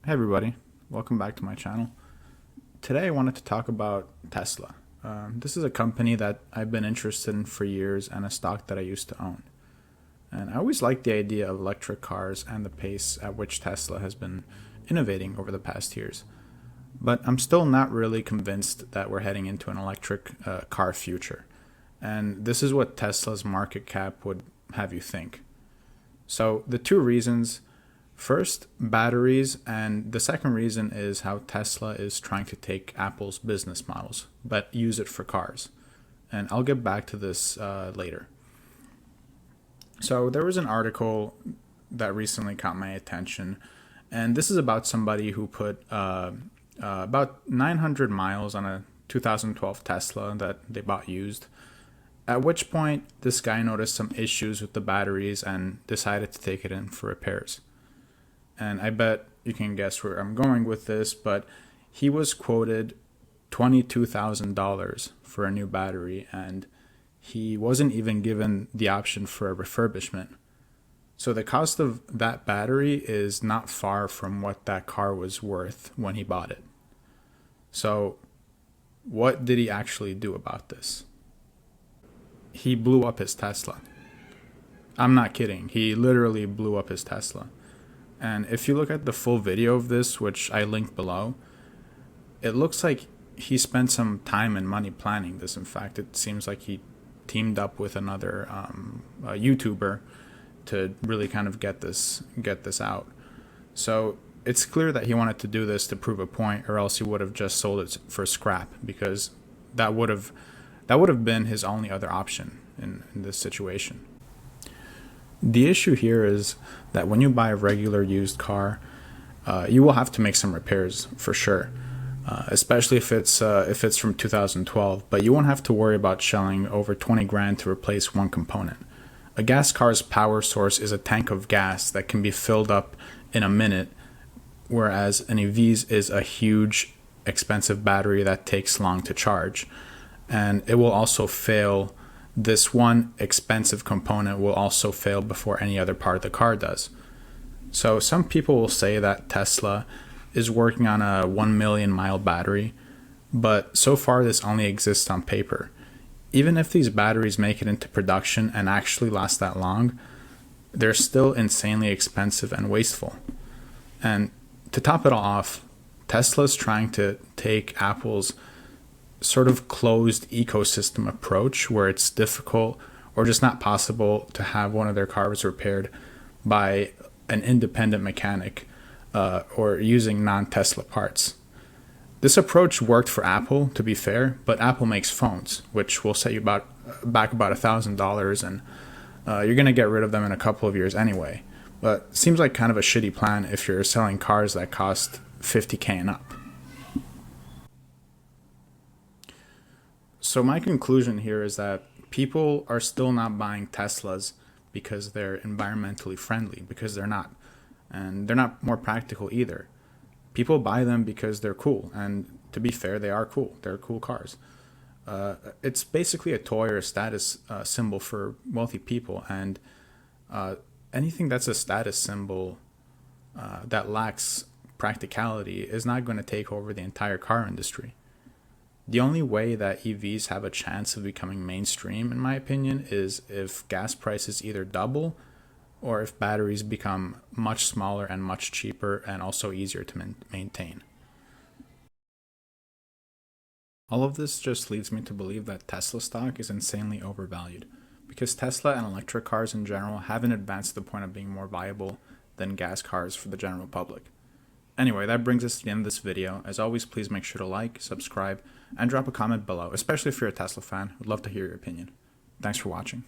Hey everybody, welcome back to my channel. Today I wanted to talk about Tesla. This is a company that I've been interested in for years and a stock that I used to own. And I always liked the idea of electric cars and the pace at which Tesla has been innovating over the past years. But I'm still not really convinced that we're heading into an electric car future. And this is what Tesla's market cap would have you think. So the two reasons: first, batteries, and the second reason is how Tesla is trying to take Apple's business models, but use it for cars. And I'll get back to this later. So there was an article that recently caught my attention, and this is about somebody who put about 900 miles on a 2012 Tesla that they bought used. At which point, this guy noticed some issues with the batteries and decided to take it in for repairs. And I bet you can guess where I'm going with this, but he was quoted $22,000 for a new battery, and he wasn't even given the option for a refurbishment. So the cost of that battery is not far from what that car was worth when he bought it. So what did he actually do about this? He blew up his Tesla. I'm not kidding. He literally blew up his Tesla. And if you look at the full video of this, which I linked below, it looks like he spent some time and money planning this. In fact, it seems like he teamed up with another YouTuber to really kind of get this out. So it's clear that he wanted to do this to prove a point, or else he would have just sold it for scrap, because that would have been his only other option in this situation. The issue here is that when you buy a regular used car, you will have to make some repairs for sure, especially if it's from 2012. But you won't have to worry about shelling over 20 grand to replace one component. A gas car's power source is a tank of gas that can be filled up in a minute, whereas an EV's is a huge, expensive battery that takes long to charge, and it will also fail. This one expensive component will also fail before any other part of the car does. So some people will say that Tesla is working on a 1 million mile battery, but so far this only exists on paper. Even if these batteries make it into production and actually last that long, they're still insanely expensive and wasteful. And to top it all off, Tesla's trying to take Apple's sort of closed ecosystem approach, where it's difficult or just not possible to have one of their cars repaired by an independent mechanic or using non-Tesla parts. This approach worked for Apple, to be fair, but Apple makes phones, which will set you back about $1,000, and you're going to get rid of them in a couple of years anyway. But seems like kind of a shitty plan if you're selling cars that cost $50K and up. So my conclusion here is that people are still not buying Teslas because they're environmentally friendly, because they're not. And they're not more practical either. People buy them because they're cool, and to be fair, they are cool. They're cool cars. It's basically a toy or a status symbol for wealthy people, and anything that's a status symbol that lacks practicality is not going to take over the entire car industry. The only way that EVs have a chance of becoming mainstream, in my opinion, is if gas prices either double or if batteries become much smaller and much cheaper and also easier to maintain. All of this just leads me to believe that Tesla stock is insanely overvalued, because Tesla and electric cars in general haven't advanced to the point of being more viable than gas cars for the general public. Anyway, that brings us to the end of this video. As always, please make sure to like, subscribe, and drop a comment below, especially if you're a Tesla fan. Would love to hear your opinion. Thanks for watching.